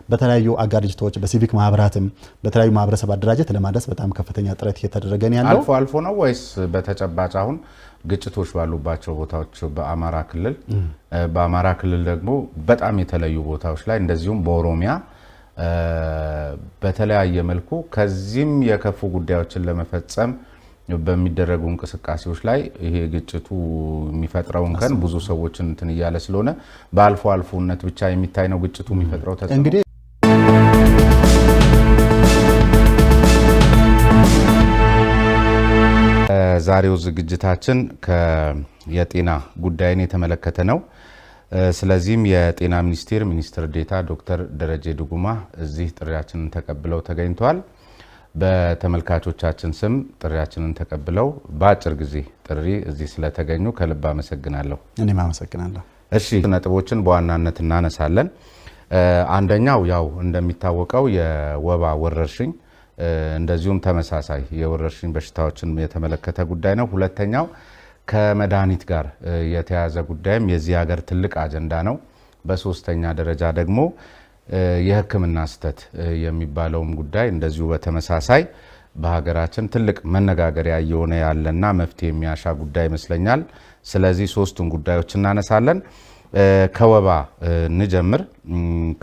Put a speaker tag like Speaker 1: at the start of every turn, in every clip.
Speaker 1: በተለያዩ አጋር ድርጅቶች በሲቪክ ማህበራትም በተለያዩ ማህበረሰብ አደራጀት ለማድረስ በጣም ከፍተኛ ጥረት እየተደረገ ነው ያለው።
Speaker 2: አልፎ ነው ወይስ በተጨባጭ አሁን ግጭቶች ባሉባቸው ቦታዎች በአማራ ክልል ደግሞ በጣም የተለያዩ ቦታዎች ላይ እንደዚሁም በኦሮሚያ በተለያየ መልኩ ከዚህም የከፉ ጉዳዮችን ለመፈጸም በሚደረጉ እንቅስቃሴዎች ላይ ይሄ ግጭቱ የሚፈጥረውን ከን ብዙ ሰዎችን እንትን እያለ ስለሆነ በአልፎነት ብቻ የሚታይ ነው ግጭቱ የሚፈጥረው ተጽዕኖ።
Speaker 1: እንግዲህ
Speaker 2: ዛሬው ዝግጅታችን የጤና ጉዳይን የተመለከተ ነው። ስለዚህም የጤና ሚኒስትር ዴኤታ ዶክተር ደረጀ ዱጉማ እዚህ ጥሪያችንን ተቀብለው ተገኝተዋል። በተመልካቾቻችን ስም ጥሪያችንን ተቀብለው በአጭር ጊዜ ጥሪ እዚህ ስለተገኙ ከልብ አመሰግናለሁ።
Speaker 1: እኔም አመሰግናለሁ።
Speaker 2: እሺ ነጥቦችን በዋናነት እናነሳለን። አንደኛው ያው እንደሚታወቀው የወባ ወረርሽኝ እንደዚሁም ተመሳሳይ የወረርሽኝ በሽታዎችን የተመለከተ ጉዳይ ነው። ሁለተኛው ከመድኃኒት ጋር የተያዘ ጉዳይም የዚህ ሀገር ትልቅ አጀንዳ ነው። በሶስተኛ ደረጃ ደግሞ የሕክምና ስህተት የሚባለውም ጉዳይ እንደዚሁ በተመሳሳይ በሀገራችን ትልቅ መነጋገሪያ እየሆነ ያለና መፍትሄ የሚያሻ ጉዳይ ይመስለኛል። ስለዚህ ሶስቱን ጉዳዮች እናነሳለን። ከወባ እንጀምር።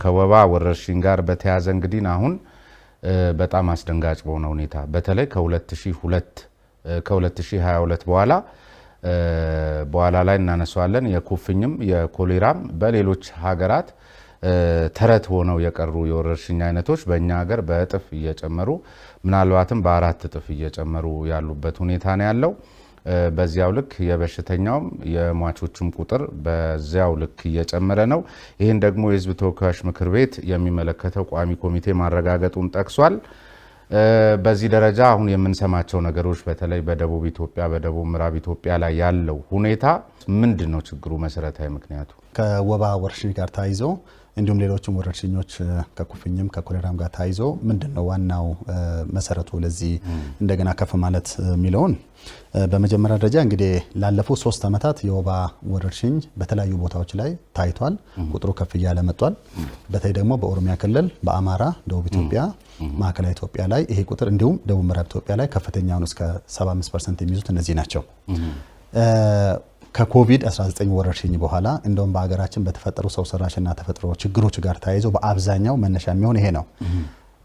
Speaker 2: ከወባ ወረርሽኝ ጋር በተያዘ እንግዲህ አሁን በጣም አስደንጋጭ በሆነ ሁኔታ በተለይ ከ2022 በኋላ ላይ እናነሳዋለን። የኩፍኝም የኮሌራም በሌሎች ሀገራት ተረት ሆነው የቀሩ የወረርሽኝ አይነቶች በእኛ ሀገር በእጥፍ እየጨመሩ ምናልባትም በ4 እጥፍ እየጨመሩ ያሉበት ሁኔታ ነው ያለው። በዚያው ልክ የበሽተኛውም የሟቾቹም ቁጥር በዚያው ልክ እየጨመረ ነው። ይህን ደግሞ የሕዝብ ተወካዮች ምክር ቤት የሚመለከተው ቋሚ ኮሚቴ ማረጋገጡን ጠቅሷል። በዚህ ደረጃ አሁን የምንሰማቸው ነገሮች በተለይ በደቡብ ኢትዮጵያ በደቡብ ምዕራብ ኢትዮጵያ ላይ ያለው ሁኔታ ምንድነው? ችግሩ መሰረታዊ ምክንያቱ
Speaker 1: ከወባ ወረርሽኝ ጋር ታይዞ እንዲሁም ሌሎችም ወረርሽኞች ከኩፍኝም ከኮሌራም ጋር ታይዞ ምንድነው ዋናው መሰረቱ ለዚህ እንደገና ከፍ ማለት የሚለውን በመጀመሪያ ደረጃ እንግዲህ ላለፉት 3 ዓመታት የወባ ወረርሽኝ በተለያዩ ቦታዎች ላይ ታይቷል። ቁጥሩ ከፍ እያለ መጥቷል። በተለይ ደግሞ በኦሮሚያ ክልል፣ በአማራ፣ ደቡብ ኢትዮጵያ፣ ማዕከላዊ ኢትዮጵያ ላይ ይሄ ቁጥር እንዲሁም ደቡብ ምዕራብ ኢትዮጵያ ላይ ከፍተኛውን እስከ 75% የሚይዙት እነዚህ ናቸው። ከኮቪድ-19 ወረርሽኝ በኋላ እንደውም በሀገራችን በተፈጠሩ ሰው ሰራሽና ተፈጥሮ ችግሮች ጋር ተያይዞ በአብዛኛው መነሻ የሚሆን ይሄ ነው።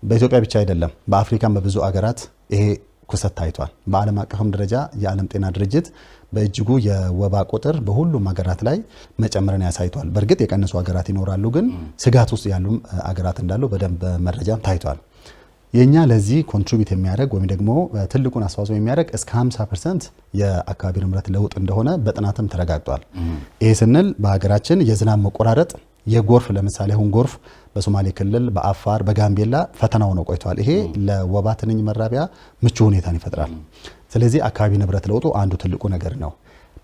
Speaker 1: በኢትዮጵያ ብቻ አይደለም፣ በአፍሪካም በብዙ አገራት ይሄ ክስተት ታይቷል። በዓለም አቀፍም ደረጃ የዓለም ጤና ድርጅት በእጅጉ የወባ ቁጥር በሁሉም ሀገራት ላይ መጨመርን ያሳይቷል። በእርግጥ የቀነሱ ሀገራት ይኖራሉ፣ ግን ስጋት ውስጥ ያሉ ሀገራት እንዳሉ በደንብ መረጃም ታይቷል። የኛ ለዚህ ኮንትሪቢዩት የሚያደርግ ወይም ደግሞ ትልቁን አስተዋጽኦ የሚያደርግ እስከ 50% የአካባቢ ንብረት ለውጥ እንደሆነ በጥናትም ተረጋግጧል። ይሄ ስንል በሀገራችን የዝናብ መቆራረጥ፣ የጎርፍ ለምሳሌ አሁን ጎርፍ በሶማሌ ክልል፣ በአፋር፣ በጋምቤላ ፈተናው ነው ቆይቷል። ይሄ ለወባ ትንኝ መራቢያ ምቹ ሁኔታን ይፈጥራል። ስለዚህ አካባቢ ንብረት ለውጡ አንዱ ትልቁ ነገር ነው።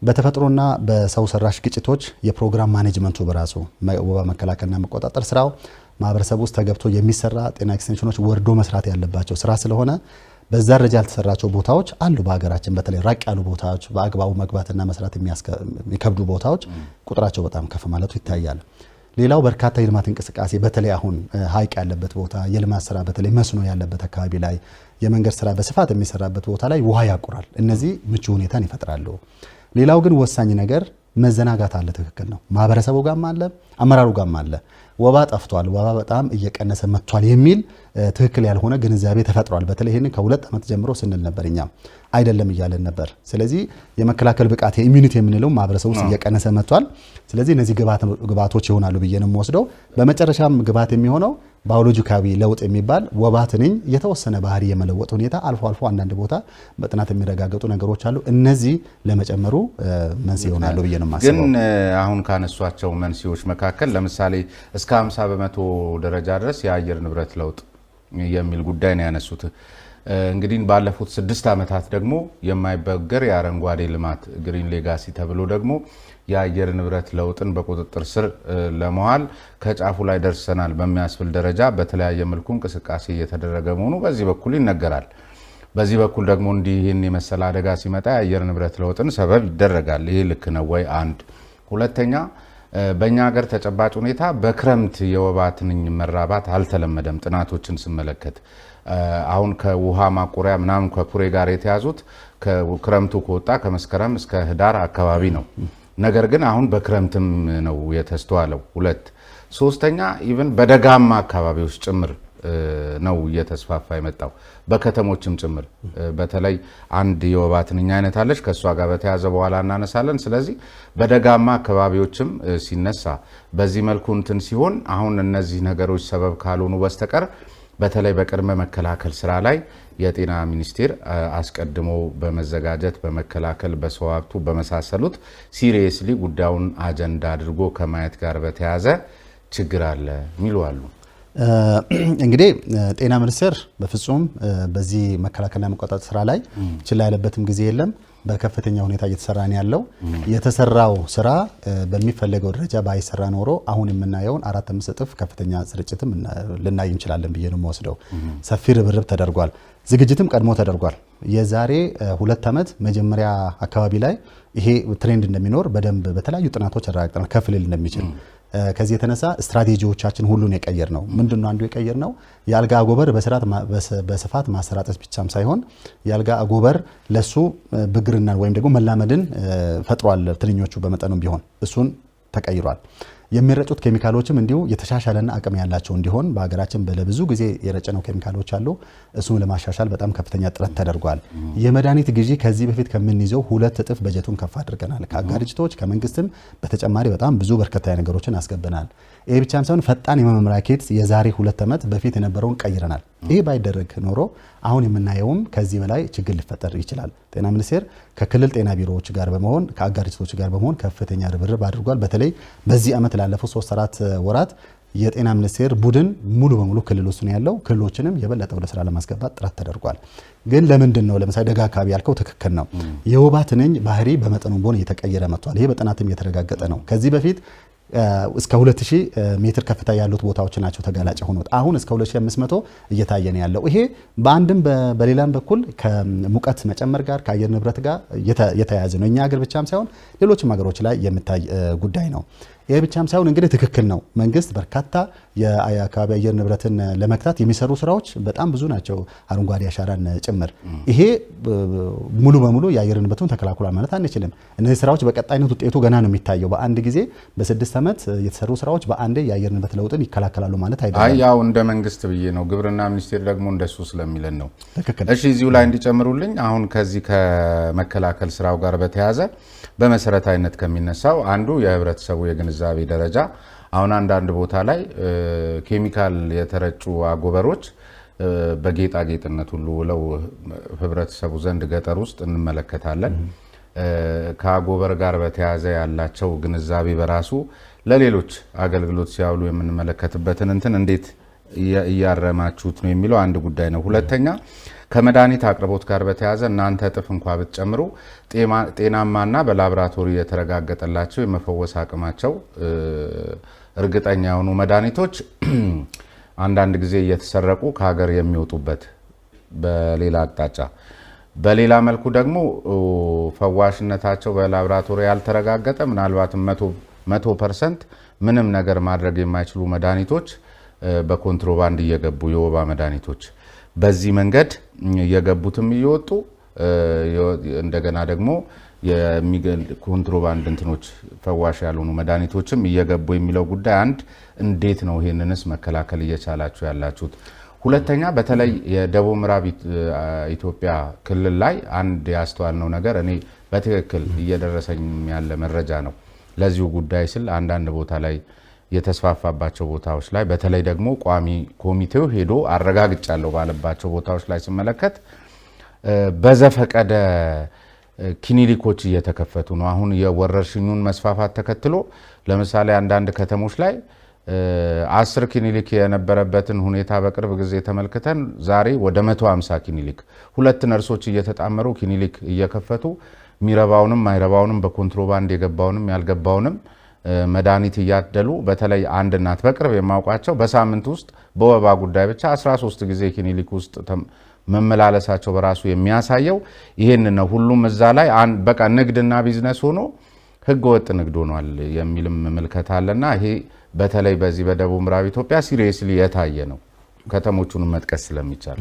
Speaker 1: በተፈጥሮና በሰው ሰራሽ ግጭቶች የፕሮግራም ማኔጅመንቱ በራሱ ወባ መከላከልና መቆጣጠር ስራው ማህበረሰብ ውስጥ ተገብቶ የሚሰራ ጤና ኤክስቴንሽኖች ወርዶ መስራት ያለባቸው ስራ ስለሆነ በዛ ደረጃ ያልተሰራቸው ቦታዎች አሉ። በሀገራችን በተለይ ራቅ ያሉ ቦታዎች በአግባቡ መግባትና መስራት የሚከብዱ ቦታዎች ቁጥራቸው በጣም ከፍ ማለቱ ይታያል። ሌላው በርካታ የልማት እንቅስቃሴ በተለይ አሁን ሀይቅ ያለበት ቦታ የልማት ስራ በተለይ መስኖ ያለበት አካባቢ ላይ የመንገድ ስራ በስፋት የሚሰራበት ቦታ ላይ ውሃ ያቁራል። እነዚህ ምቹ ሁኔታን ይፈጥራሉ። ሌላው ግን ወሳኝ ነገር መዘናጋት አለ። ትክክል ነው። ማህበረሰቡ ጋርም አለ፣ አመራሩ ጋርም አለ። ወባ ጠፍቷል፣ ወባ በጣም እየቀነሰ መጥቷል የሚል ትክክል ያልሆነ ግንዛቤ ተፈጥሯል። በተለይ ይሄን ከ2 ዓመት ጀምሮ ስንል ነበር፣ እኛም አይደለም እያለን ነበር። ስለዚህ የመከላከል ብቃት የኢሚዩኒቲ የምንለው ማህበረሰቡ ውስጥ እየቀነሰ መጥቷል። ስለዚህ እነዚህ ግብዓቶች ይሆናሉ ብዬ ነው የምወስደው። በመጨረሻም ግብዓት የሚሆነው ባዮሎጂካዊ ለውጥ የሚባል ወባ ትንኝ የተወሰነ ባህሪ የመለወጥ ሁኔታ አልፎ አልፎ አንዳንድ ቦታ በጥናት የሚረጋገጡ ነገሮች አሉ። እነዚህ ለመጨመሩ መንስኤ ይሆናሉ ብዬ ነው የማስበው።
Speaker 2: ግን አሁን ካነሷቸው መንስኤዎች መካከል ለምሳሌ እስከ 50% ደረጃ ድረስ የአየር ንብረት ለውጥ የሚል ጉዳይ ነው ያነሱት። እንግዲህ ባለፉት 6 ዓመታት ደግሞ የማይበገር የአረንጓዴ ልማት ግሪን ሌጋሲ ተብሎ ደግሞ የአየር ንብረት ለውጥን በቁጥጥር ስር ለመዋል ከጫፉ ላይ ደርሰናል በሚያስብል ደረጃ በተለያየ መልኩ እንቅስቃሴ እየተደረገ መሆኑ በዚህ በኩል ይነገራል። በዚህ በኩል ደግሞ እንዲህ ይህን የመሰለ አደጋ ሲመጣ የአየር ንብረት ለውጥን ሰበብ ይደረጋል። ይህ ልክ ነው ወይ? አንድ ሁለተኛ በእኛ ሀገር ተጨባጭ ሁኔታ በክረምት የወባ ትንኝ መራባት አልተለመደም። ጥናቶችን ስመለከት አሁን ከውሃ ማቆሪያ ምናምን ከኩሬ ጋር የተያዙት ከክረምቱ ከወጣ ከመስከረም እስከ ህዳር አካባቢ ነው። ነገር ግን አሁን በክረምትም ነው የተስተዋለው። ሁለት ሶስተኛ ኢቭን በደጋማ አካባቢዎች ጭምር ነው እየተስፋፋ የመጣው በከተሞችም ጭምር። በተለይ አንድ የወባ ትንኝ አይነት አለች፣ ከሷ ጋር በተያዘ በኋላ እናነሳለን። ስለዚህ በደጋማ አካባቢዎችም ሲነሳ በዚህ መልኩ እንትን ሲሆን አሁን እነዚህ ነገሮች ሰበብ ካልሆኑ በስተቀር በተለይ በቅድመ መከላከል ስራ ላይ የጤና ሚኒስቴር አስቀድሞ በመዘጋጀት በመከላከል በሰው ሀብቱ በመሳሰሉት ሲሪየስሊ ጉዳዩን አጀንዳ አድርጎ ከማየት ጋር በተያዘ ችግር አለ የሚሉ አሉ።
Speaker 1: እንግዲህ ጤና ሚኒስቴር በፍጹም በዚህ መከላከልና መቆጣጠር ስራ ላይ ችላ ያለበትም ጊዜ የለም። በከፍተኛ ሁኔታ እየተሰራ ነው ያለው። የተሰራው ስራ በሚፈለገው ደረጃ ባይሰራ ኖሮ አሁን የምናየውን 4-5 እጥፍ ከፍተኛ ስርጭትም ልናይ እንችላለን ብዬ ነው የምወስደው። ሰፊ ርብርብ ተደርጓል። ዝግጅትም ቀድሞ ተደርጓል። የዛሬ 2 ዓመት መጀመሪያ አካባቢ ላይ ይሄ ትሬንድ እንደሚኖር በደንብ በተለያዩ ጥናቶች አረጋግጠናል። ከፍ ሊል እንደሚችል ከዚህ የተነሳ ስትራቴጂዎቻችን ሁሉን የቀየር ነው። ምንድነው አንዱ የቀየር ነው? የአልጋ አጎበር በስፋት ማሰራጨት ብቻም ሳይሆን የአልጋ አጎበር ለሱ ብግርና ወይም ደግሞ መላመድን ፈጥሯል። ትንኞቹ በመጠኑም ቢሆን እሱን ተቀይሯል። የሚረጩት ኬሚካሎችም እንዲሁ የተሻሻለና አቅም ያላቸው እንዲሆን በሀገራችን ለብዙ ጊዜ የረጨነው ኬሚካሎች አሉ። እሱን ለማሻሻል በጣም ከፍተኛ ጥረት ተደርጓል። የመድኃኒት ግዢ ከዚህ በፊት ከምንይዘው 2 እጥፍ በጀቱን ከፍ አድርገናል። ከአጋር ድርጅቶች ከመንግስትም በተጨማሪ በጣም ብዙ በርከታ ነገሮችን አስገብናል። ይሄ ብቻም ሳይሆን ፈጣን የመመርመሪያ ኪት የዛሬ 2 ዓመት በፊት የነበረውን ቀይረናል። ይሄ ባይደረግ ኖሮ አሁን የምናየውም ከዚህ በላይ ችግር ሊፈጠር ይችላል። ጤና ሚኒስቴር ከክልል ጤና ቢሮዎች ጋር በመሆን ከአጋር ድርጅቶች ጋር በመሆን ከፍተኛ ርብርብ አድርጓል። በተለይ በዚህ ዓመት ላለፉት 3-4 ወራት የጤና ሚኒስቴር ቡድን ሙሉ በሙሉ ክልል ውስጥ ነው ያለው። ክልሎችንም የበለጠ ወደ ስራ ለማስገባት ጥረት ተደርጓል። ግን ለምንድን ነው ለምሳሌ ደጋ አካባቢ ያልከው ትክክል ነው። የወባ ትንኝ ባህሪ በመጠኑ ቢሆን እየተቀየረ መጥቷል። ይሄ በጥናትም እየተረጋገጠ ነው። ከዚህ በፊት እስከ 2000 ሜትር ከፍታ ያሉት ቦታዎች ናቸው ተጋላጭ ሆኖት አሁን እስከ 2500 እየታየ ነው ያለው። ይሄ በአንድም በሌላም በኩል ከሙቀት መጨመር ጋር ከአየር ንብረት ጋር የተያያዘ ነው። እኛ ሀገር ብቻም ሳይሆን ሌሎችም ሀገሮች ላይ የሚታይ ጉዳይ ነው። ይሄ ብቻም ሳይሆን እንግዲህ ትክክል ነው። መንግስት በርካታ የአካባቢ አየር ንብረትን ለመክታት የሚሰሩ ስራዎች በጣም ብዙ ናቸው፣ አረንጓዴ አሻራን ጭምር። ይሄ ሙሉ በሙሉ የአየር ንብረቱን ተከላክሏል ማለት አንችልም። እነዚህ ስራዎች በቀጣይነት ውጤቱ ገና ነው የሚታየው። በአንድ ጊዜ በ6 ዓመት የተሰሩ ስራዎች በአንድ የአየር ንብረት ለውጥን ይከላከላሉ ማለት አይደለም።
Speaker 2: ያው እንደ መንግስት ብዬ ነው። ግብርና ሚኒስቴር ደግሞ እንደሱ ስለሚለን ነው። እሺ፣ እዚሁ ላይ እንዲጨምሩልኝ አሁን ከዚህ ከመከላከል ስራው ጋር በተያያዘ በመሰረታዊነት ከሚነሳው አንዱ የህብረተሰቡ የግንዛቤ ደረጃ አሁን አንዳንድ ቦታ ላይ ኬሚካል የተረጩ አጎበሮች በጌጣጌጥነት ሁሉ ውለው ህብረተሰቡ ዘንድ ገጠር ውስጥ እንመለከታለን። ከአጎበር ጋር በተያያዘ ያላቸው ግንዛቤ በራሱ ለሌሎች አገልግሎት ሲያውሉ የምንመለከትበትን እንትን እንዴት እያረማችሁት ነው የሚለው አንድ ጉዳይ ነው። ሁለተኛ ከመድኃኒት አቅርቦት ጋር በተያያዘ እናንተ እጥፍ እንኳ ብትጨምሩ ጤናማና በላቦራቶሪ የተረጋገጠላቸው የመፈወስ አቅማቸው እርግጠኛ የሆኑ መድኃኒቶች አንዳንድ ጊዜ እየተሰረቁ ከሀገር የሚወጡበት በሌላ አቅጣጫ፣ በሌላ መልኩ ደግሞ ፈዋሽነታቸው በላቦራቶሪ ያልተረጋገጠ ምናልባትም 100% ምንም ነገር ማድረግ የማይችሉ መድኃኒቶች በኮንትሮባንድ እየገቡ የወባ መድኃኒቶች በዚህ መንገድ እየገቡትም እየወጡ እንደገና ደግሞ ኮንትሮባንድ እንትኖች ፈዋሽ ያልሆኑ መድኃኒቶችም እየገቡ የሚለው ጉዳይ አንድ፣ እንዴት ነው ይሄንንስ መከላከል እየቻላችሁ ያላችሁት? ሁለተኛ በተለይ የደቡብ ምዕራብ ኢትዮጵያ ክልል ላይ አንድ ያስተዋልነው ነገር እኔ በትክክል እየደረሰኝ ያለ መረጃ ነው። ለዚሁ ጉዳይ ስል አንዳንድ ቦታ ላይ የተስፋፋባቸው ቦታዎች ላይ በተለይ ደግሞ ቋሚ ኮሚቴው ሄዶ አረጋግጫለሁ ባለባቸው ቦታዎች ላይ ስመለከት በዘፈቀደ ክሊኒኮች እየተከፈቱ ነው። አሁን የወረርሽኙን መስፋፋት ተከትሎ ለምሳሌ አንዳንድ ከተሞች ላይ 10 ክሊኒክ የነበረበትን ሁኔታ በቅርብ ጊዜ ተመልክተን ዛሬ ወደ 150 ክሊኒክ 2 ነርሶች እየተጣመሩ ክሊኒክ እየከፈቱ ሚረባውንም ማይረባውንም በኮንትሮባንድ የገባውንም ያልገባውንም መድኃኒት እያደሉ በተለይ አንድ እናት በቅርብ የማውቃቸው በሳምንት ውስጥ በወባ ጉዳይ ብቻ 13 ጊዜ ክሊኒክ ውስጥ መመላለሳቸው በራሱ የሚያሳየው ይሄን ነው። ሁሉም እዛ ላይ በቃ ንግድና ቢዝነስ ሆኖ ህገወጥ ንግድ ሆኗል የሚልም ምልከታ አለና ይሄ በተለይ በዚህ በደቡብ ምዕራብ ኢትዮጵያ ሲሪየስሊ የታየ ነው ከተሞቹን መጥቀስ ስለሚቻል።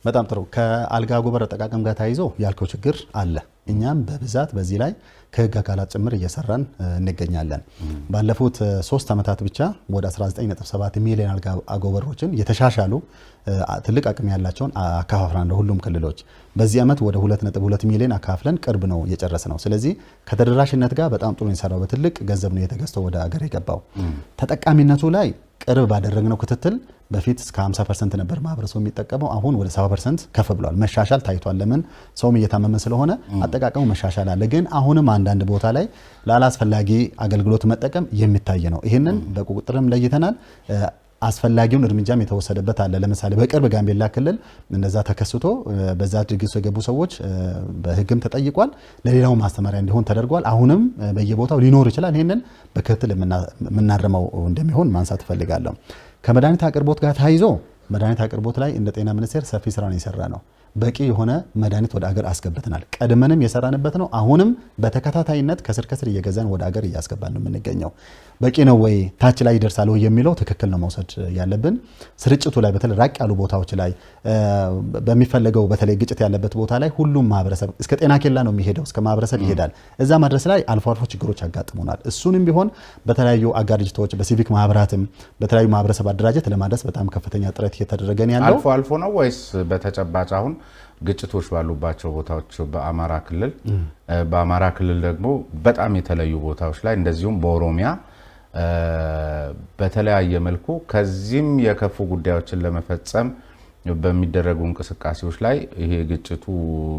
Speaker 1: በጣም ጥሩ። ከአልጋ ጎበር አጠቃቀም ጋር ተያይዞ ያልከው ችግር አለ። እኛም በብዛት በዚህ ላይ ከህግ አካላት ጭምር እየሰራን እንገኛለን። ባለፉት 3 ዓመታት ብቻ ወደ 19.7 ሚሊዮን አልጋ ጎበሮችን የተሻሻሉ ትልቅ አቅም ያላቸውን አካፋፍለን ለሁሉም ክልሎች በዚህ ዓመት ወደ 2.2 ሚሊዮን አካፍለን ቅርብ ነው የጨረስ ነው። ስለዚህ ከተደራሽነት ጋር በጣም ጥሩ የሰራው በትልቅ ገንዘብ ነው የተገዝተው ወደ ሀገር የገባው። ተጠቃሚነቱ ላይ ቅርብ ባደረግነው ክትትል በፊት እስከ 50% ነበር ማህበረሰቡ የሚጠቀመው፣ አሁን ወደ 70% ከፍ ብሏል። መሻሻል ታይቷል። ለምን ሰውም እየታመመ ስለሆነ አጠቃቀሙ መሻሻል አለ። ግን አሁንም አንዳንድ ቦታ ላይ ላላስፈላጊ አገልግሎት መጠቀም የሚታይ ነው። ይህንን በቁጥጥርም ለይተናል። አስፈላጊውን እርምጃም የተወሰደበት አለ። ለምሳሌ በቅርብ ጋምቤላ ክልል እንደዛ ተከስቶ በዛ ድርጊት የገቡ ሰዎች በህግም ተጠይቋል። ለሌላው ማስተማሪያ እንዲሆን ተደርጓል። አሁንም በየቦታው ሊኖር ይችላል። ይሄንን በክትትል የምናርመው እንደሚሆን ማንሳት እፈልጋለሁ። ከመድኃኒት አቅርቦት ጋር ተያይዞ መድኃኒት አቅርቦት ላይ እንደ ጤና ሚኒስቴር ሰፊ ስራ ነው የሰራ ነው። በቂ የሆነ መድኃኒት ወደ ሀገር አስገብተናል። ቀድመንም የሰራንበት ነው። አሁንም በተከታታይነት ከስር ከስር እየገዛን ወደ ሀገር እያስገባን ነው የምንገኘው። በቂ ነው ወይ ታች ላይ ይደርሳል ወይ የሚለው ትክክል ነው መውሰድ ያለብን። ስርጭቱ ላይ በተለይ ራቅ ያሉ ቦታዎች ላይ በሚፈለገው በተለይ ግጭት ያለበት ቦታ ላይ ሁሉም ማህበረሰብ እስከ ጤና ኬላ ነው የሚሄደው፣ እስከ ማህበረሰብ ይሄዳል። እዛ መድረስ ላይ አልፎ አልፎ ችግሮች ያጋጥሙናል። እሱንም ቢሆን በተለያዩ አጋር ድርጅቶች በሲቪክ ማህበራትም በተለያዩ ማህበረሰብ አደራጀት ለማድረስ በጣም ከፍተኛ ጥረት እየተደረገ ነው ያለው።
Speaker 2: አልፎ አልፎ ነው ወይስ በተጨባጭ አሁን ግጭቶች ባሉባቸው ቦታዎች በአማራ ክልል ደግሞ በጣም የተለዩ ቦታዎች ላይ እንደዚሁም በኦሮሚያ በተለያየ መልኩ ከዚህም የከፉ ጉዳዮችን ለመፈጸም በሚደረጉ እንቅስቃሴዎች ላይ ይሄ ግጭቱ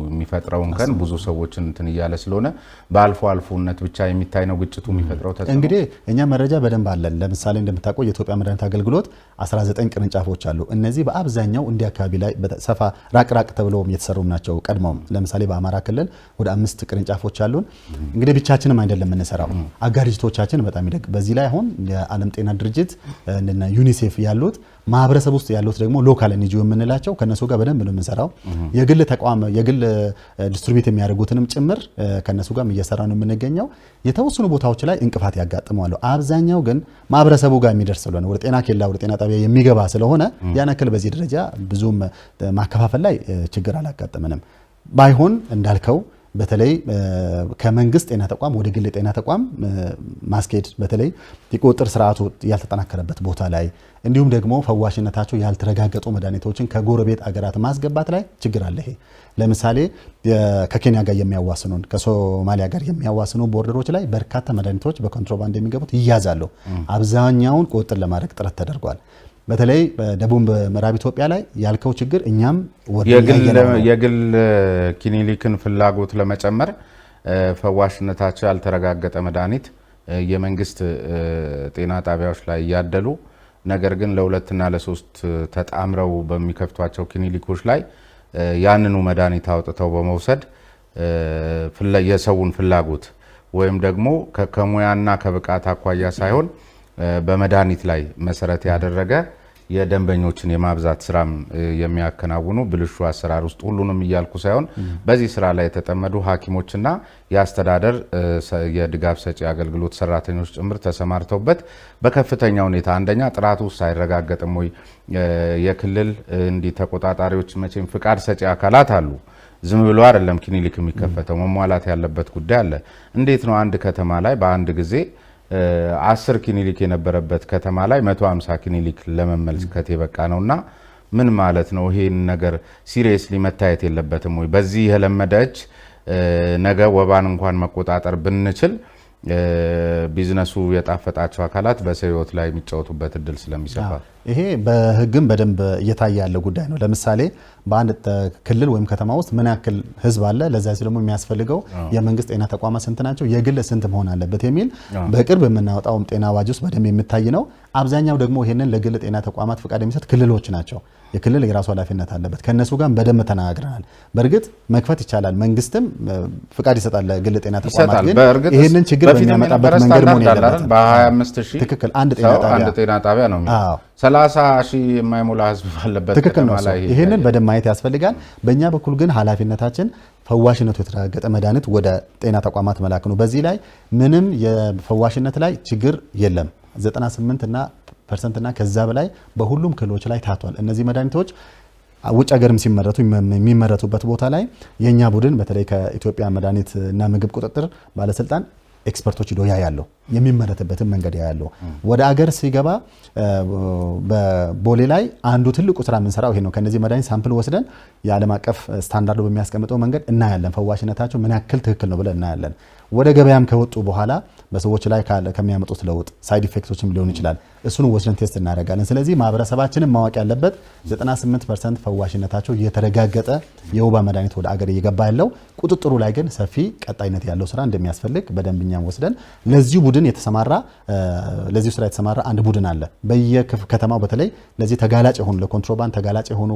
Speaker 2: የሚፈጥረውን ከን ብዙ ሰዎችን እንትን እያለ ስለሆነ በአልፎ አልፎነት ብቻ የሚታይ ነው ግጭቱ የሚፈጥረው ተጽዕኖ።
Speaker 1: እንግዲህ እኛ መረጃ በደንብ አለን። ለምሳሌ እንደምታውቀው የኢትዮጵያ መድኃኒት አገልግሎት 19 ቅርንጫፎች አሉ። እነዚህ በአብዛኛው እንዲህ አካባቢ ላይ ሰፋ ራቅ ተብለውም የተሰሩም ናቸው። ቀድሞም ለምሳሌ በአማራ ክልል ወደ 5 ቅርንጫፎች አሉን። እንግዲህ ብቻችንም አይደለም የምንሰራው፣ አጋር ድርጅቶቻችን በጣም ይደግ። በዚህ ላይ አሁን የዓለም ጤና ድርጅት እና ዩኒሴፍ ያሉት ማህበረሰብ ውስጥ ያሉት ደግሞ ሎካል ኤንጂኦ የምንላቸው ከነሱ ጋር በደንብ ነው የምንሰራው። የግል ተቋም የግል ዲስትሪቢዩት የሚያደርጉትንም ጭምር ከነሱ ጋር እየሰራ ነው የምንገኘው። የተወሰኑ ቦታዎች ላይ እንቅፋት ያጋጥመዋል። አብዛኛው ግን ማህበረሰቡ ጋር የሚደርስ ስለሆነ ወደ ጤና ኬላ ወደ ጤና ጣቢያ የሚገባ ስለሆነ ያን ያክል በዚህ ደረጃ ብዙም ማከፋፈል ላይ ችግር አላጋጠመንም። ባይሆን እንዳልከው በተለይ ከመንግስት ጤና ተቋም ወደ ግል ጤና ተቋም ማስኬድ በተለይ የቁጥጥር ስርዓቱ ያልተጠናከረበት ቦታ ላይ እንዲሁም ደግሞ ፈዋሽነታቸው ያልተረጋገጡ መድኃኒቶችን ከጎረቤት አገራት ማስገባት ላይ ችግር አለ። ይሄ ለምሳሌ ከኬንያ ጋር የሚያዋስኑን ከሶማሊያ ጋር የሚያዋስኑ ቦርደሮች ላይ በርካታ መድኃኒቶች በኮንትሮባንድ የሚገቡት ይያዛሉ። አብዛኛውን ቁጥጥር ለማድረግ ጥረት ተደርጓል። በተለይ በደቡብ ምዕራብ ኢትዮጵያ ላይ ያልከው ችግር እኛም
Speaker 2: የግል ክሊኒክን ፍላጎት ለመጨመር ፈዋሽነታቸው ያልተረጋገጠ መድኃኒት የመንግስት ጤና ጣቢያዎች ላይ እያደሉ ነገር ግን ለሁለትና ለሶስት ተጣምረው በሚከፍቷቸው ክሊኒኮች ላይ ያንኑ መድኃኒት አውጥተው በመውሰድ የሰውን ፍላጎት ወይም ደግሞ ከሙያና ከብቃት አኳያ ሳይሆን በመድኃኒት ላይ መሰረት ያደረገ የደንበኞችን የማብዛት ስራም የሚያከናውኑ ብልሹ አሰራር ውስጥ ሁሉንም እያልኩ ሳይሆን በዚህ ስራ ላይ የተጠመዱ ሐኪሞችና የአስተዳደር የድጋፍ ሰጪ አገልግሎት ሰራተኞች ጭምር ተሰማርተውበት በከፍተኛ ሁኔታ አንደኛ ጥራቱ ሳይረጋገጥም ወይ የክልል እንዲ ተቆጣጣሪዎች መቼም ፍቃድ ሰጪ አካላት አሉ። ዝም ብሎ አይደለም ክሊኒክ የሚከፈተው፣ መሟላት ያለበት ጉዳይ አለ። እንዴት ነው አንድ ከተማ ላይ በአንድ ጊዜ 10 ክሊኒክ የነበረበት ከተማ ላይ 150 ክሊኒክ ለመመልከት የበቃ ነውና ምን ማለት ነው? ይሄን ነገር ሲሪየስሊ መታየት የለበትም ወይ? በዚህ የለመደች ነገ ወባን እንኳን መቆጣጠር ብንችል ቢዝነሱ የጣፈጣቸው አካላት በሰው ሕይወት ላይ የሚጫወቱበት እድል ስለሚሰፋ
Speaker 1: ይሄ በህግም በደንብ እየታየ ያለ ጉዳይ ነው። ለምሳሌ በአንድ ክልል ወይም ከተማ ውስጥ ምን ያክል ህዝብ አለ፣ ለዛ ደግሞ የሚያስፈልገው የመንግስት ጤና ተቋማት ስንት ናቸው፣ የግል ስንት መሆን አለበት የሚል በቅርብ የምናወጣው ጤና አዋጅ ውስጥ በደንብ የሚታይ ነው። አብዛኛው ደግሞ ይሄንን ለግል ጤና ተቋማት ፍቃድ የሚሰጥ ክልሎች ናቸው። የክልል የራሱ ኃላፊነት አለበት። ከነሱ ጋር በደንብ ተናግረናል። በርግጥ መክፈት ይቻላል፣ መንግስትም ፍቃድ ይሰጣል ለግል ጤና ተቋማት። ግን ይሄንን ችግር በሚያመጣበት መንገድ መሆን ያለበት
Speaker 2: በ25000
Speaker 1: ትክክል አንድ
Speaker 2: ጤና ጣቢያ ነው። 30,000 የማይሞላ ህዝብ ባለበት ከተማ ላይ
Speaker 1: ይሄንን በደንብ ማየት ያስፈልጋል። በእኛ በኩል ግን ኃላፊነታችን ፈዋሽነቱ የተረጋገጠ መድኃኒት ወደ ጤና ተቋማት መላክ ነው። በዚህ ላይ ምንም የፈዋሽነት ላይ ችግር የለም። 98% እና ከዛ በላይ በሁሉም ክልሎች ላይ ታቷል። እነዚህ መድኃኒቶች ውጭ ሀገርም ሲመረቱ የሚመረቱበት ቦታ ላይ የኛ ቡድን በተለይ ከኢትዮጵያ መድኃኒት እና ምግብ ቁጥጥር ባለስልጣን ኤክስፐርቶች ሄዶ ያያለው የሚመረትበትን መንገድ ያያለው። ወደ አገር ሲገባ በቦሌ ላይ አንዱ ትልቁ ስራ የምንሰራው ይሄ ነው። ከነዚህ መድኃኒት ሳምፕል ወስደን የዓለም አቀፍ ስታንዳርዱ በሚያስቀምጠው መንገድ እናያለን። ፈዋሽነታቸው ምን ያክል ትክክል ነው ብለን እናያለን። ወደ ገበያም ከወጡ በኋላ በሰዎች ላይ ከሚያመጡት ለውጥ ሳይድ ኢፌክቶችም ሊሆን ይችላል። እሱን ወስደን ቴስት እናደርጋለን። ስለዚህ ማህበረሰባችንን ማወቅ ያለበት 98% ፈዋሽነታቸው የተረጋገጠ የወባ መድኃኒት ወደ አገር እየገባ ያለው፣ ቁጥጥሩ ላይ ግን ሰፊ ቀጣይነት ያለው ስራ እንደሚያስፈልግ በደንብኛም ወስደን ለዚሁ ቡድን የተሰማራ ለዚሁ ስራ የተሰማራ አንድ ቡድን አለ። በየከተማው በተለይ ለዚህ ተጋላጭ የሆኑ ለኮንትሮባንድ ተጋላጭ የሆኑ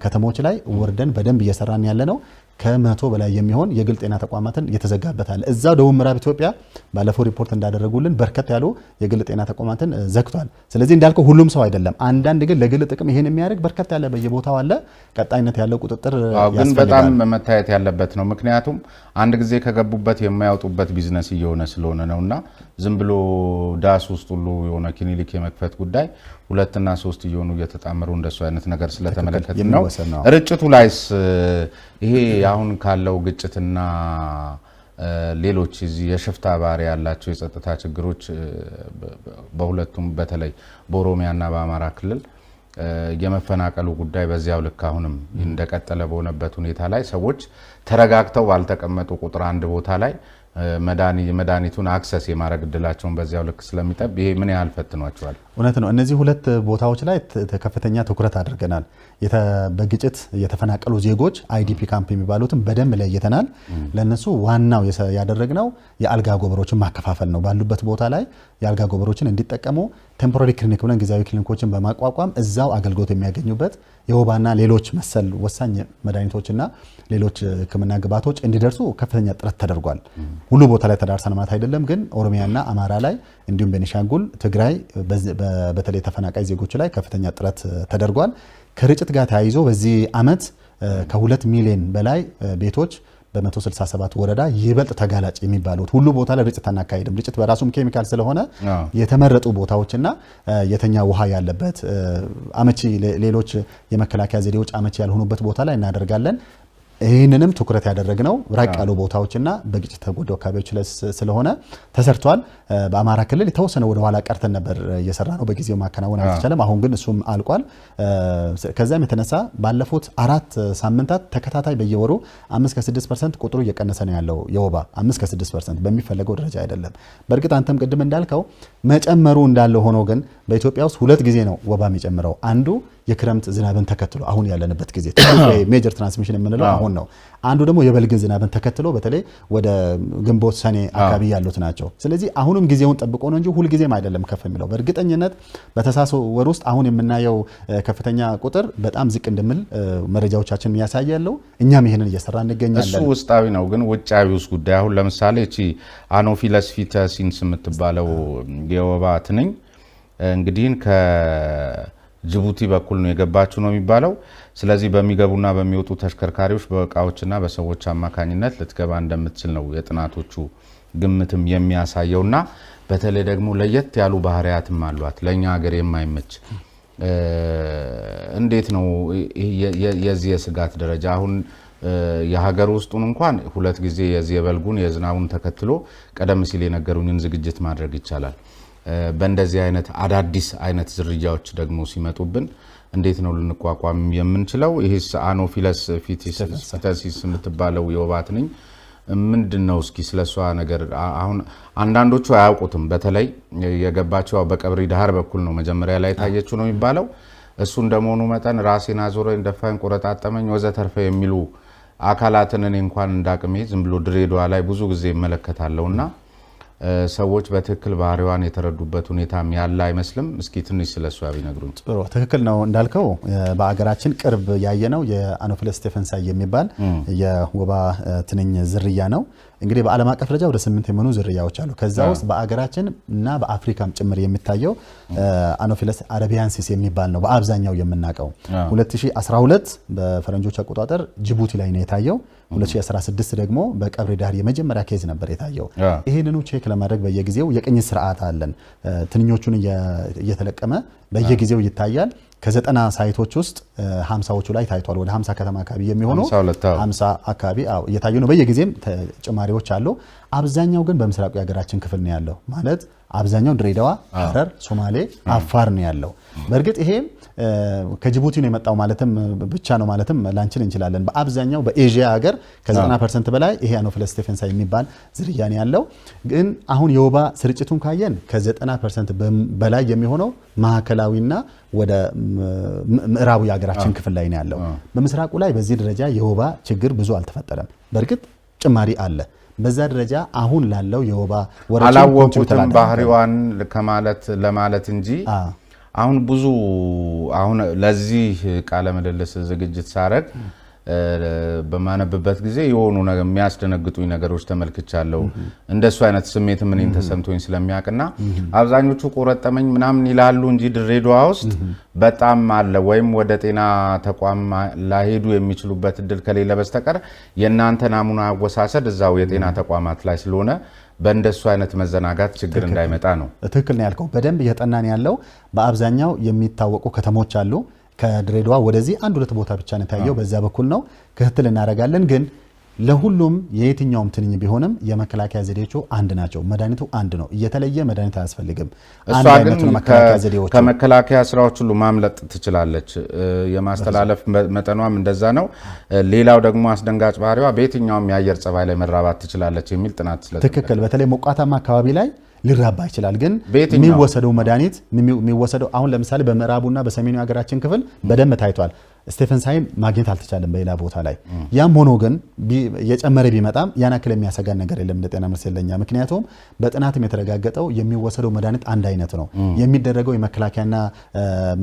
Speaker 1: ከተሞች ላይ ወርደን በደንብ እየሰራን ያለ ነው። ከ100 በላይ የሚሆን የግል ጤና ተቋማትን የተዘጋበታል። እዛው ደቡብ ምዕራብ ኢትዮጵያ ባለፈው ሪፖርት እንዳደረጉልን በርከት ያሉ የግል ጤና ተቋማትን ዘግቷል። ስለዚህ እንዳልከው ሁሉም ሰው አይደለም። አንዳንድ ግን ለግል ጥቅም ይሄን የሚያደርግ በርከት ያለ በየቦታው አለ። ቀጣይነት ያለው ቁጥጥር
Speaker 2: ግን በጣም መታየት ያለበት ነው። ምክንያቱም አንድ ጊዜ ከገቡበት የማያወጡበት ቢዝነስ እየሆነ ስለሆነ ነውና ዝም ብሎ ዳስ ውስጥ ሁሉ የሆነ ክሊኒክ የመክፈት ጉዳይ 2 እና 3 እየሆኑ እየተጣመሩ እንደሱ አይነት ነገር ስለተመለከተ ነው። ርጭቱ ላይስ ይሄ አሁን ካለው ግጭትና ሌሎች እዚህ የሽፍታ ባህሪ ያላቸው የጸጥታ ችግሮች በሁለቱም በተለይ በኦሮሚያና በአማራ ክልል የመፈናቀሉ ጉዳይ በዚያው ልክ አሁንም እንደቀጠለ በሆነበት ሁኔታ ላይ ሰዎች ተረጋግተው ባልተቀመጡ ቁጥር አንድ ቦታ ላይ መድኃኒቱን አክሰስ የማድረግ እድላቸውን በዚያው ልክ ስለሚጠብ ይሄ ምን ያህል ፈትኗቸዋል?
Speaker 1: እውነት ነው። እነዚህ ሁለት ቦታዎች ላይ ከፍተኛ ትኩረት አድርገናል። በግጭት የተፈናቀሉ ዜጎች አይዲፒ ካምፕ የሚባሉትን በደንብ ለይተናል። ለነሱ ዋናው ያደረግነው የአልጋ ጎበሮችን ማከፋፈል ነው። ባሉበት ቦታ ላይ የአልጋ ጎበሮችን እንዲጠቀሙ ቴምፖራሪ ክሊኒክ ብለን ጊዜያዊ ክሊኒኮችን በማቋቋም እዛው አገልግሎት የሚያገኙበት የወባና ሌሎች መሰል ወሳኝ መድኃኒቶችና ሌሎች ሕክምና ግብዓቶች እንዲደርሱ ከፍተኛ ጥረት ተደርጓል። ሁሉ ቦታ ላይ ተዳርሰን ማለት አይደለም፣ ግን ኦሮሚያና አማራ ላይ እንዲሁም ቤኒሻንጉል፣ ትግራይ በተለይ ተፈናቃይ ዜጎች ላይ ከፍተኛ ጥረት ተደርጓል። ከርጭት ጋር ተያይዞ በዚህ ዓመት ከ2 ሚሊዮን በላይ ቤቶች በ167 ወረዳ ይበልጥ ተጋላጭ የሚባሉት ሁሉ ቦታ ላይ ርጭት አናካሄድም። ርጭት በራሱም ኬሚካል ስለሆነ የተመረጡ ቦታዎችና የተኛ ውሃ ያለበት አመቺ ሌሎች የመከላከያ ዘዴዎች አመቺ ያልሆኑበት ቦታ ላይ እናደርጋለን። ይህንንም ትኩረት ያደረግነው ራቅ ያሉ ቦታዎችና በግጭት ተጎዱ አካባቢዎች ላይ ስለሆነ ተሰርቷል። በአማራ ክልል የተወሰነ ወደ ኋላ ቀርተን ነበር እየሰራ ነው፣ በጊዜው ማከናወን አልተቻለም። አሁን ግን እሱም አልቋል። ከዛም የተነሳ ባለፉት 4 ሳምንታት ተከታታይ በየወሩ 5-6% ቁጥሩ እየቀነሰ ነው ያለው። የወባ 5-6% በሚፈለገው ደረጃ አይደለም። በእርግጥ አንተም ቅድም እንዳልከው መጨመሩ እንዳለ ሆኖ ግን በኢትዮጵያ ውስጥ 2 ጊዜ ነው ወባ የሚጨምረው። አንዱ የክረምት ዝናብን ተከትሎ አሁን ያለንበት ጊዜ ሜጀር ትራንስሚሽን የምንለው አሁን ነው። አንዱ ደግሞ የበልግን ዝናብን ተከትሎ በተለይ ወደ ግንቦት ሰኔ አካባቢ ያሉት ናቸው። ስለዚህ አሁንም ጊዜውን ጠብቆ ነው እንጂ ሁልጊዜም አይደለም ከፍ የሚለው። በእርግጠኝነት በተሳሶ ወር ውስጥ አሁን የምናየው ከፍተኛ ቁጥር በጣም ዝቅ እንደሚል መረጃዎቻችን ያሳያሉ። እኛም ይሄንን እየሰራ እንገኛለን።
Speaker 2: እሱ ውስጣዊ ነው። ግን ውጫዊ ውስጥ ጉዳይ አሁን ለምሳሌ እቺ አኖፊለስ ፊተሲንስ የምትባለው የወባ ትንኝ እንግዲህ ጅቡቲ በኩል ነው የገባችው ነው የሚባለው። ስለዚህ በሚገቡና በሚወጡ ተሽከርካሪዎች በእቃዎችና በሰዎች አማካኝነት ልትገባ እንደምትችል ነው የጥናቶቹ ግምትም የሚያሳየውና በተለይ ደግሞ ለየት ያሉ ባህሪያትም አሏት ለኛ ሀገር የማይመች። እንዴት ነው የዚህ የስጋት ደረጃ? አሁን የሀገር ውስጡን እንኳን 2 ጊዜ የዚህ የበልጉን የዝናቡን ተከትሎ ቀደም ሲል የነገሩኝን ዝግጅት ማድረግ ይቻላል። በእንደዚህ አይነት አዳዲስ አይነት ዝርያዎች ደግሞ ሲመጡብን እንዴት ነው ልንቋቋም የምንችለው? ይሄስ አኖፊለስ ፊተሲስ የምትባለው የወባ ትንኝ ምንድነው? እስኪ ስለሷ ነገር አሁን አንዳንዶቹ አያውቁትም። በተለይ የገባቸው በቀብሪ ዳህር በኩል ነው መጀመሪያ ላይ ታየችው ነው የሚባለው። እሱ እንደመሆኑ መጠን ራሴን አዞረኝ፣ ደፋኝ፣ ቆረጣጠመኝ ወዘተርፈ የሚሉ አካላትን እኔ እንኳን እንዳቅሜ ዝም ብሎ ድሬዳዋ ላይ ብዙ ጊዜ እመለከታለሁና ሰዎች በትክክል ባህሪዋን የተረዱበት ሁኔታም ያለ አይመስልም። እስኪ ትንሽ ስለሷ ቢነግሩን።
Speaker 1: ጥሩ፣ ትክክል ነው እንዳልከው። በአገራችን ቅርብ ያየነው የአኖፊለስ ስቴፈንሳይ የሚባል የወባ ትንኝ ዝርያ ነው። እንግዲህ በዓለም አቀፍ ደረጃ ወደ 8 የሚሆኑ ዝርያዎች አሉ። ከዛ ውስጥ በአገራችን እና በአፍሪካም ጭምር የሚታየው አኖፊለስ አረቢያንሲስ የሚባል ነው በአብዛኛው የምናውቀው። 2012 በፈረንጆች አቆጣጠር ጅቡቲ ላይ ነው የታየው። 2016 ደግሞ በቀብሪ ዳህር የመጀመሪያ ኬዝ ነበር የታየው። ይሄንኑ ቼክ ለማድረግ በየጊዜው የቅኝት ስርዓት አለን። ትንኞቹን እየተለቀመ በየጊዜው ይታያል። ከ90 ሳይቶች ውስጥ 50ዎቹ ላይ ታይቷል። ወደ 50 ከተማ አካባቢ የሚሆኑ 50 አካባቢ እየታዩ ነው። በየጊዜም ተጨማሪዎች አሉ። አብዛኛው ግን በምስራቁ የሀገራችን ክፍል ነው ያለው። ማለት አብዛኛው ድሬዳዋ፣ ሐረር፣ ሶማሌ፣ አፋር ነው ያለው። በእርግጥ ይሄ ከጅቡቲ ነው የመጣው ማለትም ብቻ ነው ማለትም ላንችል እንችላለን። በአብዛኛው በኤዥያ ሀገር ከ90% በላይ ይሄ አኖፊለስ ስቴፈንሳይ የሚባል ዝርያ ነው ያለው። ግን አሁን የወባ ስርጭቱን ካየን ከ90% በላይ የሚሆነው ማዕከላዊና ወደ ምዕራቡ የሀገራችን ክፍል ላይ ነው ያለው። በምስራቁ ላይ በዚህ ደረጃ የወባ ችግር ብዙ አልተፈጠረም። በእርግጥ ጭማሪ አለ። በዛ ደረጃ አሁን ላለው የወባ ወረርሽኝ
Speaker 2: አላወቁትም ባህሪዋን ለማለት እንጂ አሁን ብዙ አሁን ለዚህ ቃለ ምልልስ ዝግጅት ሳረግ በማነብበት ጊዜ የሆኑ የሚያስደነግጡኝ ነገሮች ተመልክቻለሁ። እንደሱ አይነት ስሜት ምን ተሰምቶኝ ስለሚያውቅና አብዛኞቹ ቆረጠመኝ ምናምን ይላሉ እንጂ ድሬዳዋ ውስጥ በጣም አለ። ወይም ወደ ጤና ተቋም ላይሄዱ የሚችሉበት እድል ከሌለ በስተቀር የእናንተ ናሙና አወሳሰድ እዛው የጤና ተቋማት ላይ ስለሆነ በእንደሱ አይነት መዘናጋት ችግር እንዳይመጣ ነው።
Speaker 1: ትክክል ነው ያልከው። በደንብ እየጠናን ያለው በአብዛኛው የሚታወቁ ከተሞች አሉ። ከድሬዳዋ ወደዚህ 1-2 ቦታ ብቻ ነው ታየው። በዛ በኩል ነው ክትትል እናደርጋለን። ግን ለሁሉም የየትኛውም ትንኝ ቢሆንም የመከላከያ ዘዴዎቹ አንድ ናቸው። መድኃኒቱ አንድ ነው። እየተለየ መድኃኒት አያስፈልግም።
Speaker 2: አንድ አይነት ነው መከላከያ ዘዴዎቹ። ከመከላከያ ስራዎች ሁሉ ማምለጥ ትችላለች። የማስተላለፍ መጠኗም እንደዛ ነው። ሌላው ደግሞ አስደንጋጭ ባህሪዋ በየትኛውም የአየር ጸባይ ላይ መራባት ትችላለች የሚል ጥናት ስለተደረገ
Speaker 1: ትክክል። በተለይ ሞቃታማ አካባቢ ላይ ሊራባ ይችላል። ግን የሚወሰደው መድኃኒት የሚወሰደው አሁን ለምሳሌ በምዕራቡና በሰሜኑ ሀገራችን ክፍል በደንብ ታይቷል። ስቴፈንሳይን ማግኘት አልተቻለም በሌላ ቦታ ላይ። ያም ሆኖ ግን የጨመረ ቢመጣም ያን ያክል የሚያሰጋን ነገር የለም እንደ ጤና ሚኒስቴር ለኛ። ምክንያቱም በጥናትም የተረጋገጠው የሚወሰደው መድኃኒት አንድ አይነት ነው። የሚደረገው የመከላከያና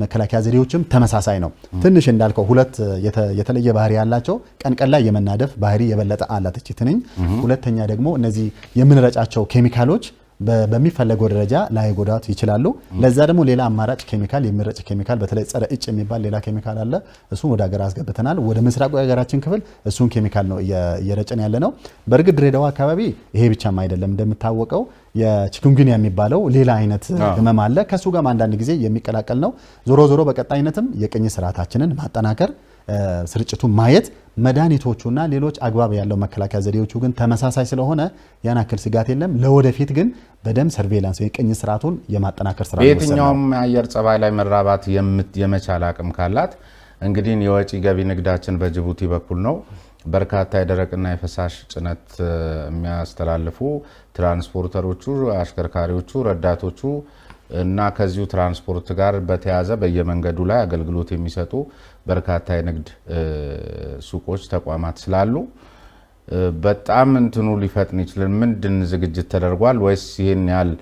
Speaker 1: መከላከያ ዘዴዎችም ተመሳሳይ ነው። ትንሽ እንዳልከው ሁለት የተለየ ባህሪ ያላቸው ቀን ላይ የመናደፍ ባህሪ የበለጠ አላት እቺ ትንኝ። ሁለተኛ ደግሞ እነዚህ የምንረጫቸው ኬሚካሎች በሚፈለገው ደረጃ ላይ ጎዳት ይችላሉ። ለዛ ደግሞ ሌላ አማራጭ ኬሚካል የሚረጭ ኬሚካል በተለይ ጸረ እጭ የሚባል ሌላ ኬሚካል አለ። እሱን ወደ ሀገር አስገብተናል። ወደ ምስራቁ የሀገራችን ክፍል እሱን ኬሚካል ነው እየረጨን ያለ ነው። በእርግጥ ድሬዳዋ አካባቢ ይሄ ብቻም አይደለም። እንደምታወቀው የቺኩንጉንያ የሚባለው ሌላ አይነት ህመም አለ። ከሱ ጋር አንዳንድ ጊዜ የሚቀላቀል ነው። ዞሮ ዞሮ በቀጣይነትም የቅኝ ስርዓታችንን ማጠናከር፣ ስርጭቱን ማየት፣ መድኃኒቶቹና ሌሎች አግባብ ያለው መከላከያ ዘዴዎቹ ግን ተመሳሳይ ስለሆነ ያን ያክል ስጋት የለም። ለወደፊት ግን በደም ሰርቬላንስ የቅኝ ስርዓቱን የማጠናከር ስራ ነው።
Speaker 2: በየትኛውም አየር ጸባይ ላይ መራባት የመቻል አቅም ካላት እንግዲህ የወጪ ገቢ ንግዳችን በጅቡቲ በኩል ነው። በርካታ የደረቅና የፈሳሽ ጭነት የሚያስተላልፉ ትራንስፖርተሮቹ፣ አሽከርካሪዎቹ፣ ረዳቶቹ እና ከዚሁ ትራንስፖርት ጋር በተያያዘ በየመንገዱ ላይ አገልግሎት የሚሰጡ በርካታ የንግድ ሱቆች፣ ተቋማት ስላሉ በጣም እንትኑ ሊፈጥን ይችላል። ምንድን ዝግጅት ተደርጓል ወይስ ይሄን ያህል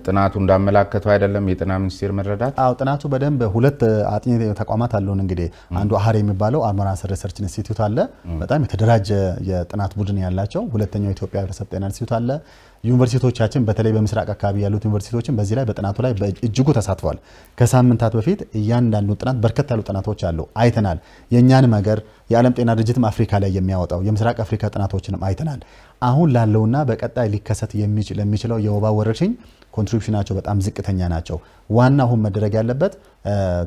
Speaker 2: ጥናቱ እንዳመላከተው አይደለም? የጤና ሚኒስቴር መረዳት
Speaker 1: ጥናቱ በደንብ ሁለት አጥኚ ተቋማት አሉን። እንግዲህ አንዱ አሃር የሚባለው አርሞናስ ሪሰርች ኢንስቲትዩት አለ፣ በጣም የተደራጀ የጥናት ቡድን ያላቸው። ሁለተኛው ኢትዮጵያ ህብረተሰብ ጤና ኢንስቲትዩት አለ። ዩኒቨርሲቲዎቻችን በተለይ በምስራቅ አካባቢ ያሉት ዩኒቨርሲቲዎችን በዚህ ላይ በጥናቱ ላይ እጅጉ ተሳትፈዋል። ከሳምንታት በፊት እያንዳንዱ ጥናት በርከት ያሉ ጥናቶች አሉ አይተናል። የእኛንም ሀገር የዓለም ጤና ድርጅትም አፍሪካ ላይ የሚያወጣው የምስራቅ አፍሪካ ጥናቶችንም አይተናል። አሁን ላለውና በቀጣይ ሊከሰት የሚችለው የወባ ወረርሽኝ ኮንትሪቢዩሽናቸው በጣም ዝቅተኛ ናቸው። ዋና አሁን መደረግ ያለበት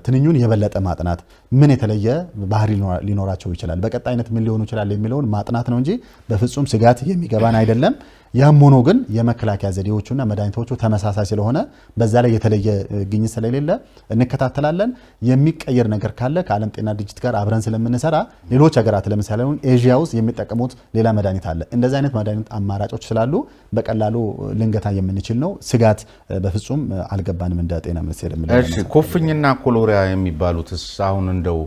Speaker 1: ትንኙን የበለጠ ማጥናት፣ ምን የተለየ ባህሪ ሊኖራቸው ይችላል፣ በቀጣይነት ምን ሊሆኑ ይችላል የሚለውን ማጥናት ነው እንጂ በፍጹም ስጋት የሚገባን አይደለም። ያም ሆኖ ግን የመከላከያ ዘዴዎቹና መድኃኒቶቹ ተመሳሳይ ስለሆነ በዛ ላይ የተለየ ግኝት ስለሌለ እንከታተላለን። የሚቀየር ነገር ካለ ከዓለም ጤና ድርጅት ጋር አብረን ስለምንሰራ ሌሎች ሀገራት ለምሳሌ ኤዥያ ውስጥ የሚጠቀሙት ሌላ መድኃኒት አለ። እንደዚህ አይነት መድኃኒት አማራጮች ስላሉ በቀላሉ ልንገታ የምንችል ነው። ስጋት በፍጹም አልገባንም እንደ ጤና ሚኒስቴር የሚለው።
Speaker 2: እሺ፣ ኩፍኝና ኮሎሪያ የሚባሉትስ አሁን እንደው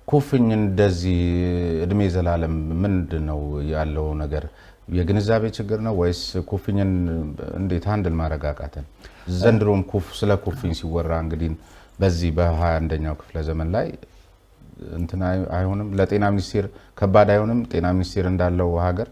Speaker 2: ኩፍኝ እንደዚህ እድሜ ዘላለም ምንድነው ያለው ነገር? የግንዛቤ ችግር ነው ወይስ ኩፍኝን እንዴት አንድል ማረጋጋትን? ዘንድሮም ስለ ኩፍኝ ሲወራ እንግዲህ በዚህ በ21ኛው ክፍለ ዘመን ላይ እንትና አይሆንም? ለጤና ሚኒስቴር ከባድ አይሆንም? ጤና ሚኒስቴር እንዳለው ሀገር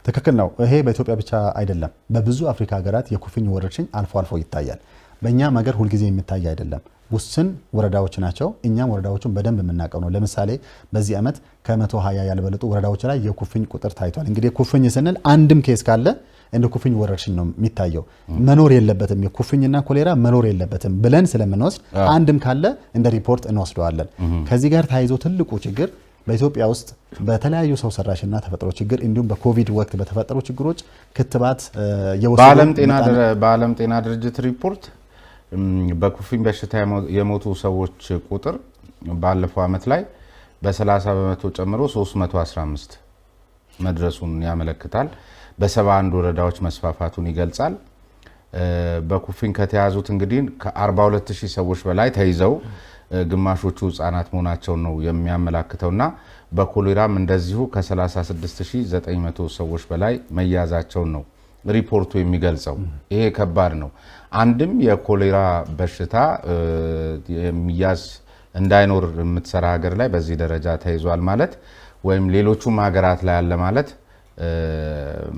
Speaker 1: ትክክል ነው። ይሄ በኢትዮጵያ ብቻ አይደለም፣ በብዙ አፍሪካ ሀገራት የኩፍኝ ወረርሽኝ አልፎ አልፎ ይታያል። በእኛም ሀገር ሁልጊዜ የሚታይ አይደለም። ውስን ወረዳዎች ናቸው። እኛም ወረዳዎቹን በደንብ የምናውቀው ነው። ለምሳሌ በዚህ ዓመት ከ120 ያልበለጡ ወረዳዎች ላይ የኩፍኝ ቁጥር ታይቷል። እንግዲህ ኩፍኝ ስንል አንድም ኬስ ካለ እንደ ኩፍኝ ወረርሽኝ ነው የሚታየው። መኖር የለበትም የኩፍኝና ኮሌራ መኖር የለበትም ብለን ስለምንወስድ አንድም ካለ እንደ ሪፖርት እንወስደዋለን። ከዚህ ጋር ተያይዞ ትልቁ ችግር በኢትዮጵያ ውስጥ በተለያዩ ሰው ሰራሽና ተፈጥሮ ችግር እንዲሁም በኮቪድ ወቅት በተፈጠሩ ችግሮች ክትባት
Speaker 2: በዓለም ጤና ድርጅት ሪፖርት በኩፍኝ በሽታ የሞቱ ሰዎች ቁጥር ባለፈው ዓመት ላይ በ30 በመቶ ጨምሮ 315 መድረሱን ያመለክታል። በ71 ወረዳዎች መስፋፋቱን ይገልጻል። በኩፍኝ ከተያዙት እንግዲህ ከ42000 ሰዎች በላይ ተይዘው ግማሾቹ ህጻናት መሆናቸውን ነው የሚያመላክተውና በኮሌራም እንደዚሁ ከ36900 ሰዎች በላይ መያዛቸውን ነው ሪፖርቱ የሚገልጸው። ይሄ ከባድ ነው። አንድም የኮሌራ በሽታ የሚያዝ እንዳይኖር የምትሰራ ሀገር ላይ በዚህ ደረጃ ተይዟል ማለት ወይም ሌሎቹም ሀገራት ላይ አለ ማለት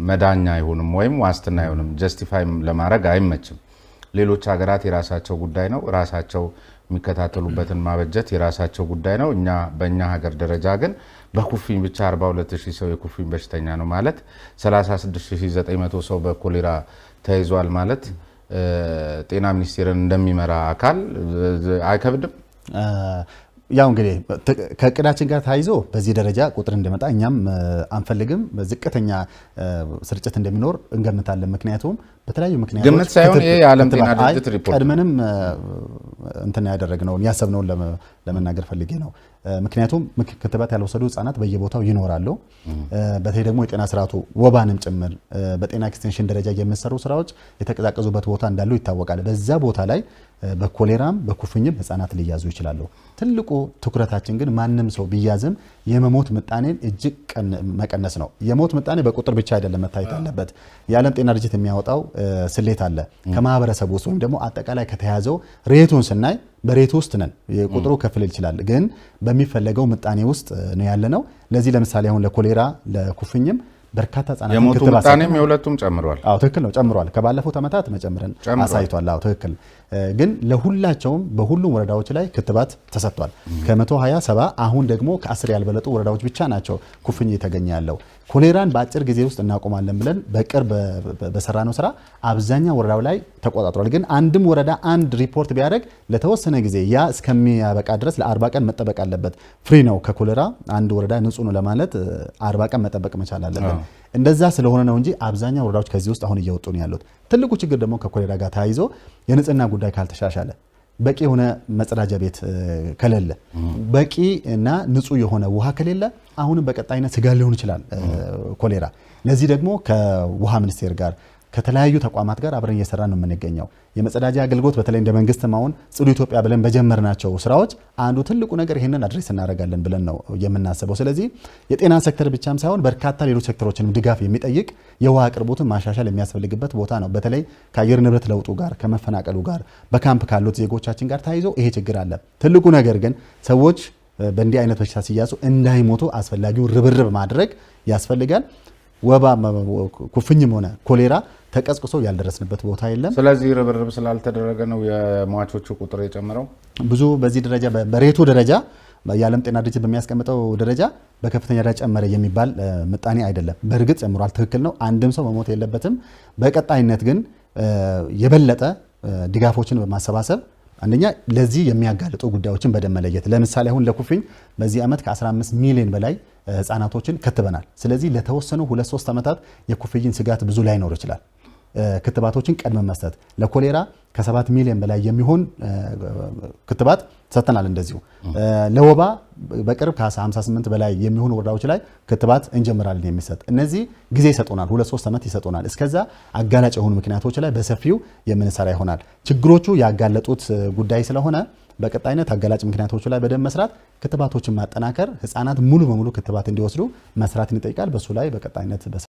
Speaker 2: መዳኛ አይሆንም ወይም ዋስትና አይሆንም። ጀስቲፋይ ለማድረግ አይመችም። ሌሎች ሀገራት የራሳቸው ጉዳይ ነው። ራሳቸው የሚከታተሉበትን ማበጀት የራሳቸው ጉዳይ ነው። እኛ በእኛ ሀገር ደረጃ ግን በኩፍኝ ብቻ 42000 ሰው የኩፍኝ በሽተኛ ነው ማለት 36900 ሰው በኮሌራ ተይዟል ማለት ጤና ሚኒስቴርን እንደሚመራ አካል አይከብድም?
Speaker 1: ያው እንግዲህ ከእቅዳችን ጋር ታይዞ በዚህ ደረጃ ቁጥር እንደመጣ እኛም አንፈልግም። ዝቅተኛ ስርጭት እንደሚኖር እንገምታለን። ምክንያቱም በተለያዩ ምክንያቶች
Speaker 2: ግምት ሳይሆን ይሄ የዓለም ጤና ድርጅት ሪፖርት
Speaker 1: ቀድመንም እንትን ያደረግነውን ያሰብነውን ለመናገር ፈልጌ ነው። ምክንያቱም ክትባት ያልወሰዱ ህጻናት በየቦታው ይኖራሉ። በተለይ ደግሞ የጤና ስርዓቱ ወባንም ጭምር በጤና ኤክስቴንሽን ደረጃ የሚሰሩ ስራዎች የተቀዛቀዙበት ቦታ እንዳሉ ይታወቃል። በዛ ቦታ ላይ በኮሌራም በኩፍኝም ህጻናት ሊያዙ ይችላሉ። ትልቁ ትኩረታችን ግን ማንም ሰው ቢያዝም የመሞት ምጣኔን እጅግ መቀነስ ነው። የሞት ምጣኔ በቁጥር ብቻ አይደለም መታየት ያለበት። የዓለም ጤና ድርጅት የሚያወጣው ስሌት አለ። ከማህበረሰቡ ውስጥ ወይም ደግሞ አጠቃላይ ከተያዘው ሬቱን ስናይ በሬቱ ውስጥ ነን። ቁጥሩ ከፍ ሊል ይችላል፣ ግን በሚፈለገው ምጣኔ ውስጥ ነው ያለነው። ለዚህ ለምሳሌ አሁን ለኮሌራ ለኩፍኝም በርካታ ህጻናት
Speaker 2: የሞቱ ምጣኔም የሁለቱም ጨምሯል።
Speaker 1: አዎ ትክክል ነው፣ ጨምሯል። ከባለፉት ዓመታት መጨመርን አሳይቷል። አዎ ትክክል። ግን ለሁላቸውም በሁሉም ወረዳዎች ላይ ክትባት ተሰጥቷል። ከ120 70 አሁን ደግሞ ከ10 ያልበለጡ ወረዳዎች ብቻ ናቸው ኩፍኝ የተገኘ ያለው። ኮሌራን በአጭር ጊዜ ውስጥ እናቆማለን ብለን በቅርብ በሰራነው ስራ አብዛኛው ወረዳው ላይ ተቆጣጥሯል። ግን አንድም ወረዳ አንድ ሪፖርት ቢያደርግ ለተወሰነ ጊዜ ያ እስከሚያበቃ ድረስ ለ40 ቀን መጠበቅ አለበት። ፍሪ ነው ከኮሌራ አንድ ወረዳ ንጹህ ነው ለማለት 40 ቀን መጠበቅ መቻል አለበት። እንደዛ ስለሆነ ነው እንጂ አብዛኛው ወረዳዎች ከዚህ ውስጥ አሁን እየወጡ ነው ያሉት። ትልቁ ችግር ደግሞ ከኮሌራ ጋር ተያይዞ የንጽህና ጉዳይ ካልተሻሻለ፣ በቂ የሆነ መጸዳጃ ቤት ከሌለ፣ በቂ እና ንጹህ የሆነ ውሃ ከሌለ አሁንም በቀጣይነት ስጋ ሊሆን ይችላል ኮሌራ። ለዚህ ደግሞ ከውሃ ሚኒስቴር ጋር ከተለያዩ ተቋማት ጋር አብረን እየሰራን ነው የምንገኘው። የመጸዳጃ አገልግሎት በተለይ እንደ መንግስትም አሁን ጽዱ ኢትዮጵያ ብለን በጀመርናቸው ስራዎች አንዱ ትልቁ ነገር ይሄንን አድሬስ እናደርጋለን ብለን ነው የምናስበው። ስለዚህ የጤና ሴክተር ብቻም ሳይሆን በርካታ ሌሎች ሴክተሮችንም ድጋፍ የሚጠይቅ የውሃ አቅርቦትን ማሻሻል የሚያስፈልግበት ቦታ ነው። በተለይ ከአየር ንብረት ለውጡ ጋር ከመፈናቀሉ ጋር በካምፕ ካሉት ዜጎቻችን ጋር ተያይዞ ይሄ ችግር አለ። ትልቁ ነገር ግን ሰዎች በእንዲህ አይነት በሽታ ሲያዙ እንዳይሞቱ አስፈላጊውን ርብርብ ማድረግ ያስፈልጋል። ወባ ኩፍኝም ሆነ ኮሌራ ተቀስቅሶ ያልደረስንበት ቦታ የለም።
Speaker 2: ስለዚህ ርብርብ ስላልተደረገ ነው የሟቾቹ ቁጥር የጨመረው።
Speaker 1: ብዙ በዚህ ደረጃ በሬቱ ደረጃ የዓለም ጤና ድርጅት በሚያስቀምጠው ደረጃ በከፍተኛ ደረጃ ጨመረ የሚባል ምጣኔ አይደለም። በእርግጥ ጨምሯል፣ ትክክል ነው። አንድም ሰው መሞት የለበትም። በቀጣይነት ግን የበለጠ ድጋፎችን በማሰባሰብ አንደኛ ለዚህ የሚያጋልጡ ጉዳዮችን በደንብ መለየት። ለምሳሌ አሁን ለኩፍኝ በዚህ ዓመት ከ15 ሚሊዮን በላይ ህጻናቶችን ከትበናል። ስለዚህ ለተወሰኑ 2-3 ዓመታት የኩፍኝን ስጋት ብዙ ላይኖር ይችላል። ክትባቶችን ቀድመ መስጠት፣ ለኮሌራ ከ7 ሚሊዮን በላይ የሚሆን ክትባት ሰጥተናል። እንደዚሁ ለወባ በቅርብ ከ58 በላይ የሚሆኑ ወረዳዎች ላይ ክትባት እንጀምራለን የሚሰጥ። እነዚህ ጊዜ ይሰጡናል፣ 2-3 ዓመት ይሰጡናል። እስከዛ አጋላጭ የሆኑ ምክንያቶች ላይ በሰፊው የምንሰራ ይሆናል። ችግሮቹ ያጋለጡት ጉዳይ ስለሆነ በቀጣይነት አጋላጭ ምክንያቶቹ ላይ በደንብ መስራት፣ ክትባቶችን ማጠናከር፣ ህፃናት ሙሉ በሙሉ ክትባት እንዲወስዱ መስራትን ይጠይቃል። በሱ ላይ በቀጣይነት